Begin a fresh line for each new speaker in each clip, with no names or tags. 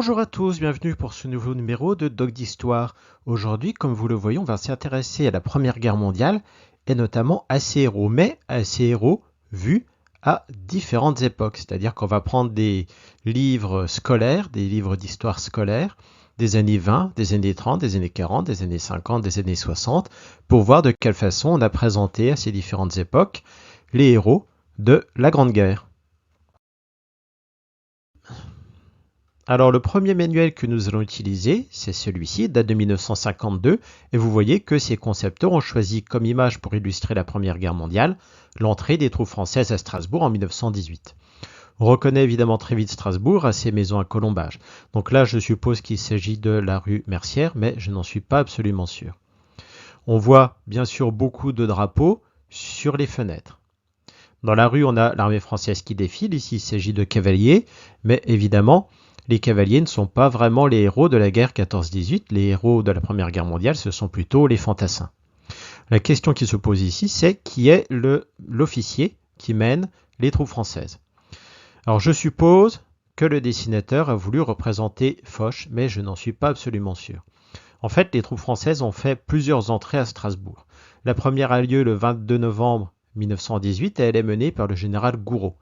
Bonjour à tous, bienvenue pour ce nouveau numéro de Doc d'Histoire. Aujourd'hui, comme vous le voyez, on va s'intéresser à la Première Guerre mondiale et notamment à ses héros, mais à ses héros vus à différentes époques. C'est-à-dire qu'on va prendre des livres scolaires, des livres d'histoire scolaire, des années 20, des années 30, des années 40, des années 50, des années 60, pour voir de quelle façon on a présenté à ces différentes époques les héros de la Grande Guerre. Alors le premier manuel que nous allons utiliser, c'est celui-ci, date de 1952, et vous voyez que ces concepteurs ont choisi comme image pour illustrer la Première Guerre mondiale l'entrée des troupes françaises à Strasbourg en 1918. On reconnaît évidemment très vite Strasbourg à ses maisons à colombage. Donc là, je suppose qu'il s'agit de la rue Mercière, mais je n'en suis pas absolument sûr. On voit bien sûr beaucoup de drapeaux sur les fenêtres. Dans la rue, on a l'armée française qui défile. Ici, il s'agit de cavaliers, mais évidemment, les cavaliers ne sont pas vraiment les héros de la guerre 14-18. Les héros de la Première Guerre mondiale, ce sont plutôt les fantassins. La question qui se pose ici, c'est qui est l'officier qui mène les troupes françaises. Alors, je suppose que le dessinateur a voulu représenter Foch, mais je n'en suis pas absolument sûr. En fait, les troupes françaises ont fait plusieurs entrées à Strasbourg. La première a lieu le 22 novembre 1918 et elle est menée par le général Gouraud.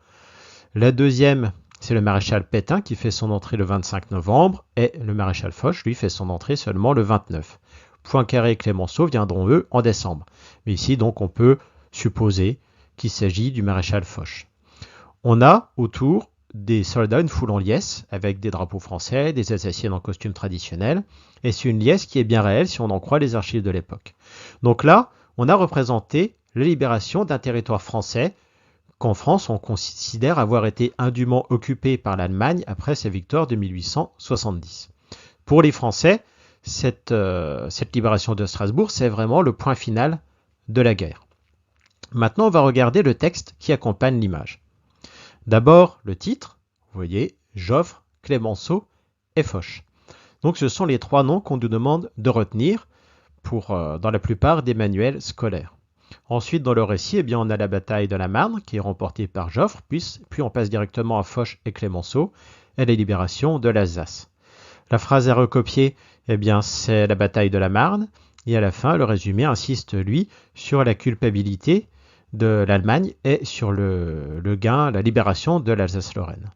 La deuxième, c'est le maréchal Pétain qui fait son entrée le 25 novembre et le maréchal Foch, lui, fait son entrée seulement le 29. Poincaré et Clémenceau viendront, eux, en décembre. Mais ici, donc, on peut supposer qu'il s'agit du maréchal Foch. On a autour des soldats, une foule en liesse, avec des drapeaux français, des Alsaciennes en costume traditionnel, et c'est une liesse qui est bien réelle si on en croit les archives de l'époque. Donc là, on a représenté la libération d'un territoire français qu'en France, on considère avoir été indûment occupé par l'Allemagne après sa victoire de 1870. Pour les Français, cette libération de Strasbourg, c'est vraiment le point final de la guerre. Maintenant, on va regarder le texte qui accompagne l'image. D'abord, le titre, vous voyez, Joffre, Clémenceau et Foch. Donc, ce sont les trois noms qu'on nous demande de retenir dans la plupart des manuels scolaires. Ensuite, dans le récit, on a la bataille de la Marne qui est remportée par Joffre, puis on passe directement à Foch et Clémenceau et la libération de l'Alsace. La phrase à recopier, c'est la bataille de la Marne, et à la fin, le résumé insiste, lui, sur la culpabilité de l'Allemagne et sur le gain, la libération de l'Alsace-Lorraine.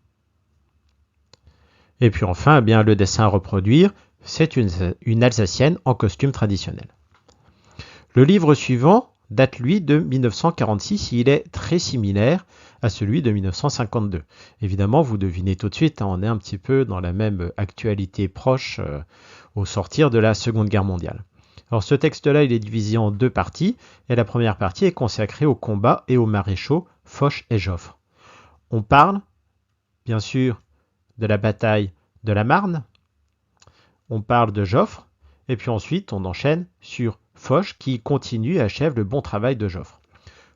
Et puis enfin, le dessin à reproduire, c'est une Alsacienne en costume traditionnel. Le livre suivant date, lui, de 1946. Il est très similaire à celui de 1952. Évidemment, vous devinez tout de suite, on est un petit peu dans la même actualité proche au sortir de la Seconde Guerre mondiale. Alors ce texte-là, il est divisé en deux parties, et la première partie est consacrée au combat et aux maréchaux Foch et Joffre. On parle, bien sûr, de la bataille de la Marne, on parle de Joffre, et puis ensuite on enchaîne sur Foch qui continue et achève le bon travail de Joffre.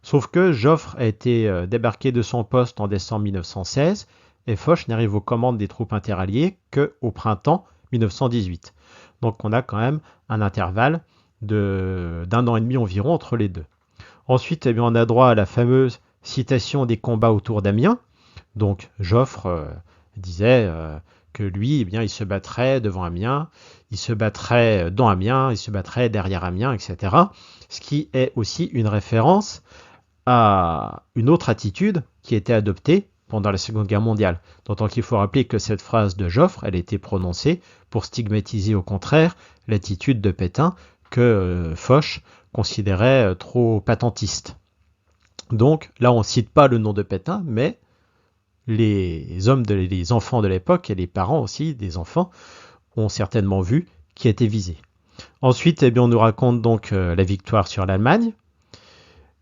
Sauf que Joffre a été débarqué de son poste en décembre 1916 et Foch n'arrive aux commandes des troupes interalliées qu'au printemps 1918. Donc on a quand même un intervalle d'un an et demi environ entre les deux. Ensuite, on a droit à la fameuse citation des combats autour d'Amiens. Donc Joffre disait que lui, il se battrait devant Amiens, il se battrait dans Amiens, il se battrait derrière Amiens, etc. Ce qui est aussi une référence à une autre attitude qui a été adoptée pendant la Seconde Guerre mondiale. D'autant qu'il faut rappeler que cette phrase de Joffre, elle a été prononcée pour stigmatiser au contraire l'attitude de Pétain que Foch considérait trop patentiste. Donc là, on ne cite pas le nom de Pétain, mais les enfants de l'époque et les parents aussi des enfants ont certainement vu qui était visé. Ensuite, on nous raconte donc la victoire sur l'Allemagne,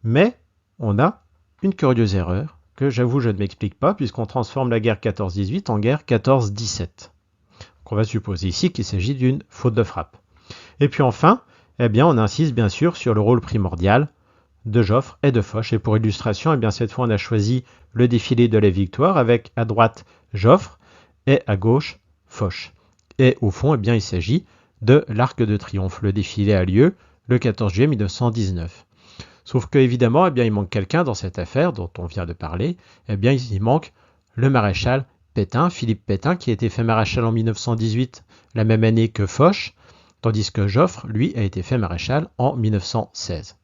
mais on a une curieuse erreur que j'avoue je ne m'explique pas puisqu'on transforme la guerre 14-18 en guerre 14-17. On va supposer ici qu'il s'agit d'une faute de frappe. Et puis enfin, on insiste bien sûr sur le rôle primordial de Joffre et de Foch. Et pour illustration, cette fois on a choisi le défilé de la victoire avec à droite Joffre et à gauche Foch. Et au fond, il s'agit de l'Arc de Triomphe. Le défilé a lieu le 14 juillet 1919. Sauf qu'évidemment, il manque quelqu'un dans cette affaire dont on vient de parler. Il manque le maréchal Pétain, Philippe Pétain, qui a été fait maréchal en 1918, la même année que Foch, tandis que Joffre, lui, a été fait maréchal en 1916.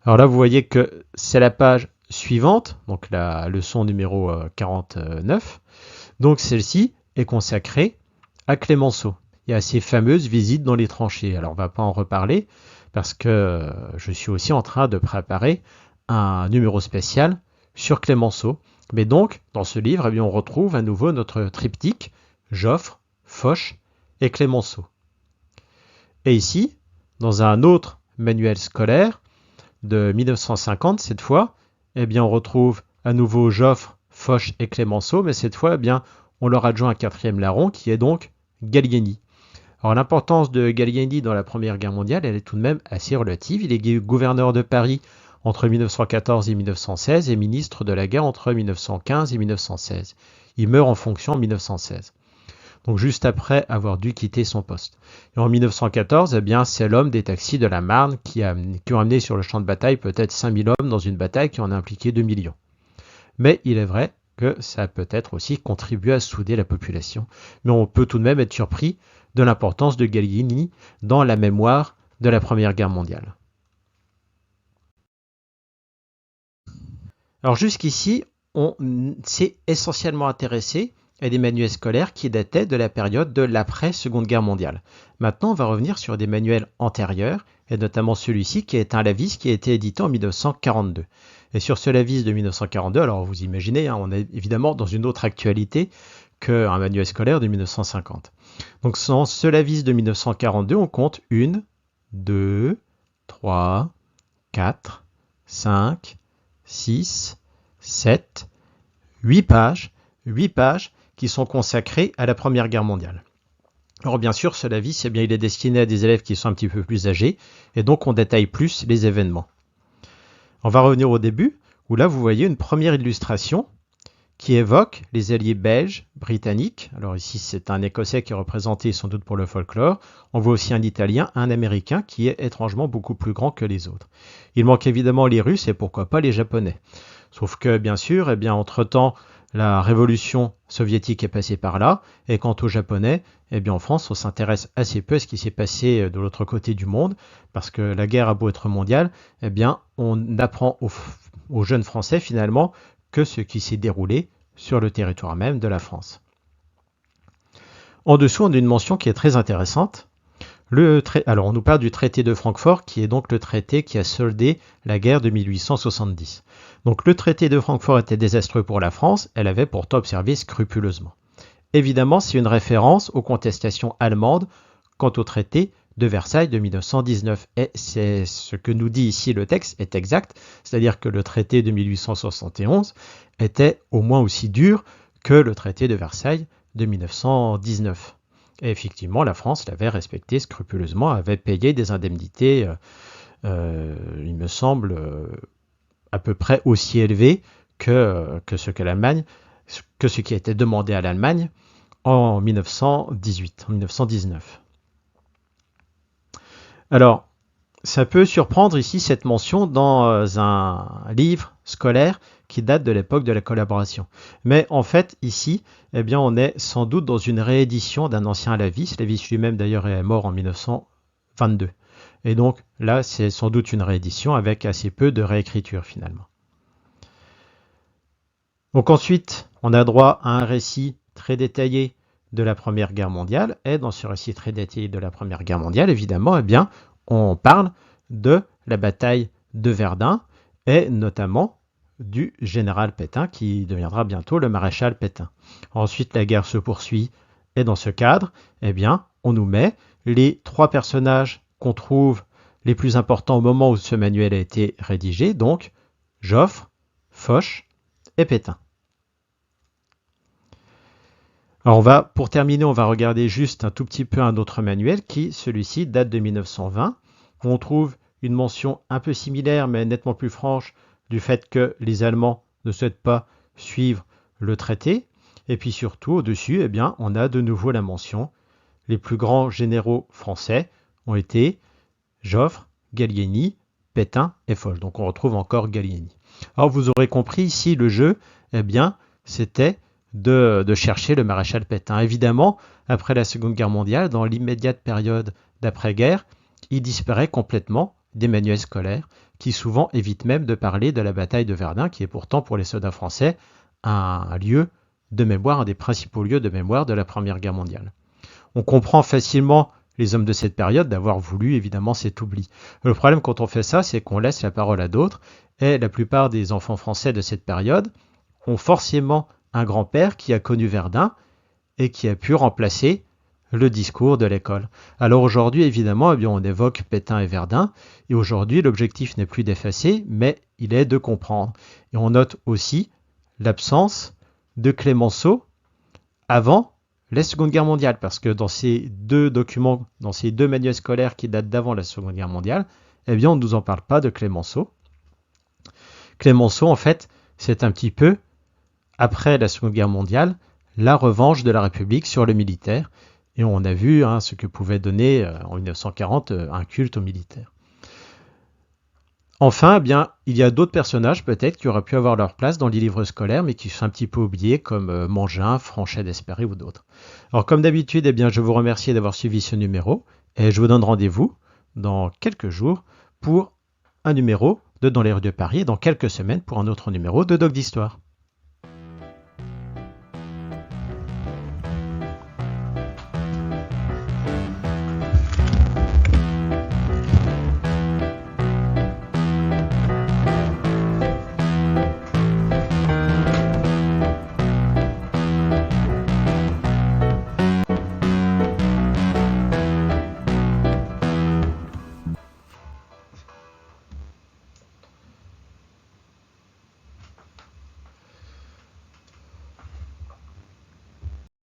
Alors là, vous voyez que c'est la page suivante, donc la leçon numéro 49. Donc celle-ci est consacrée à Clémenceau et à ses fameuses visites dans les tranchées. Alors on ne va pas en reparler parce que je suis aussi en train de préparer un numéro spécial sur Clémenceau. Mais donc, dans ce livre, eh bien, on retrouve à nouveau notre triptyque Joffre, Foch et Clémenceau. Et ici, dans un autre manuel scolaire de 1950, cette fois, eh bien, on retrouve à nouveau Joffre, Foch et Clémenceau, mais cette fois, eh bien, on leur adjoint un quatrième larron qui est donc Gallieni. Alors l'importance de Gallieni dans la Première Guerre mondiale, elle est tout de même assez relative. Il est gouverneur de Paris entre 1914 et 1916 et ministre de la guerre entre 1915 et 1916. Il meurt en fonction en 1916. Donc juste après avoir dû quitter son poste. Et en 1914, eh bien, c'est l'homme des taxis de la Marne qui ont amené sur le champ de bataille peut-être 5000 hommes dans une bataille qui en a impliqué 2 millions. Mais il est vrai que ça a peut-être aussi contribué à souder la population. Mais on peut tout de même être surpris de l'importance de Gallieni dans la mémoire de la Première Guerre mondiale. Alors jusqu'ici, on s'est essentiellement intéressé à des manuels scolaires qui dataient de la période de l'après-Seconde Guerre mondiale. Maintenant, on va revenir sur des manuels antérieurs, et notamment celui-ci qui est un Lavis qui a été édité en 1942. Et sur ce Lavis de 1942, alors vous imaginez, on est évidemment dans une autre actualité qu'un manuel scolaire de 1950. Donc dans ce Lavis de 1942, on compte 1, 2, 3, 4, 5, 6, 7, 8 pages qui sont consacrées à la Première Guerre mondiale. Alors bien sûr, ce Lavis, eh bien, il est destiné à des élèves qui sont un petit peu plus âgés, et donc on détaille plus les événements. On va revenir au début, où là vous voyez une première illustration qui évoque les alliés belges, britanniques. Alors ici c'est un Écossais qui est représenté sans doute pour le folklore. On voit aussi un Italien, un Américain qui est étrangement beaucoup plus grand que les autres. Il manque évidemment les Russes et pourquoi pas les Japonais. Sauf que bien sûr, eh bien, entre-temps, la révolution soviétique est passée par là, et quant aux Japonais, eh bien en France, on s'intéresse assez peu à ce qui s'est passé de l'autre côté du monde, parce que la guerre a beau être mondiale, eh bien on apprend aux jeunes Français finalement que ce qui s'est déroulé sur le territoire même de la France. En dessous, on a une mention qui est très intéressante. Alors, on nous parle du traité de Francfort, qui est donc le traité qui a soldé la guerre de 1870. Donc, le traité de Francfort était désastreux pour la France, elle avait pourtant observé scrupuleusement. Évidemment, c'est une référence aux contestations allemandes quant au traité de Versailles de 1919. Et c'est ce que nous dit ici le texte est exact, c'est-à-dire que le traité de 1871 était au moins aussi dur que le traité de Versailles de 1919. Et effectivement, la France l'avait respecté scrupuleusement, avait payé des indemnités, il me semble, à peu près aussi élevées que ce qui a été demandé à l'Allemagne en 1918, en 1919. Alors, ça peut surprendre ici cette mention dans un livre scolaire qui date de l'époque de la collaboration. Mais en fait, ici, eh bien, on est sans doute dans une réédition d'un ancien Lavis. Lavis lui-même, d'ailleurs, est mort en 1922. Et donc, là, c'est sans doute une réédition avec assez peu de réécriture, finalement. Donc ensuite, on a droit à un récit très détaillé de la Première Guerre mondiale. Et dans ce récit très détaillé de la Première Guerre mondiale, évidemment, eh bien, on parle de la bataille de Verdun et notamment du général Pétain qui deviendra bientôt le maréchal Pétain. Ensuite, la guerre se poursuit et dans ce cadre, eh bien, on nous met les 3 personnages qu'on trouve les plus importants au moment où ce manuel a été rédigé, donc Joffre, Foch et Pétain. Alors pour terminer, on va regarder juste un tout petit peu un autre manuel qui, celui-ci, date de 1920. On trouve une mention un peu similaire mais nettement plus franche du fait que les Allemands ne souhaitent pas suivre le traité. Et puis surtout, au-dessus, eh bien, on a de nouveau la mention. Les plus grands généraux français ont été Joffre, Gallieni, Pétain et Foch. Donc on retrouve encore Gallieni. Alors vous aurez compris ici le jeu, eh bien, c'était de chercher le maréchal Pétain. Évidemment, après la Seconde Guerre mondiale, dans l'immédiate période d'après-guerre, il disparaît complètement des manuels scolaires, qui souvent évitent même de parler de la bataille de Verdun, qui est pourtant pour les soldats français un lieu de mémoire, un des principaux lieux de mémoire de la Première Guerre mondiale. On comprend facilement les hommes de cette période d'avoir voulu évidemment cet oubli. Le problème quand on fait ça, c'est qu'on laisse la parole à d'autres, et la plupart des enfants français de cette période ont forcément un grand-père qui a connu Verdun et qui a pu remplacer le discours de l'école. Alors aujourd'hui, évidemment, eh bien, on évoque Pétain et Verdun, et aujourd'hui, l'objectif n'est plus d'effacer, mais il est de comprendre. Et on note aussi l'absence de Clémenceau avant la Seconde Guerre mondiale, parce que dans ces deux documents, dans ces deux manuels scolaires qui datent d'avant la Seconde Guerre mondiale, eh bien, on ne nous en parle pas de Clémenceau. Clémenceau, en fait, c'est un petit peu, après la Seconde Guerre mondiale, la revanche de la République sur le militaire. Et on a vu ce que pouvait donner en 1940 un culte aux militaires. Enfin, eh bien, il y a d'autres personnages peut-être qui auraient pu avoir leur place dans les livres scolaires, mais qui sont un petit peu oubliés, comme Mangin, Franchet d'Espéry ou d'autres. Alors, comme d'habitude, eh bien, je vous remercie d'avoir suivi ce numéro, et je vous donne rendez-vous dans quelques jours pour un numéro de Dans les rues de Paris, et dans quelques semaines pour un autre numéro de Doc d'Histoire.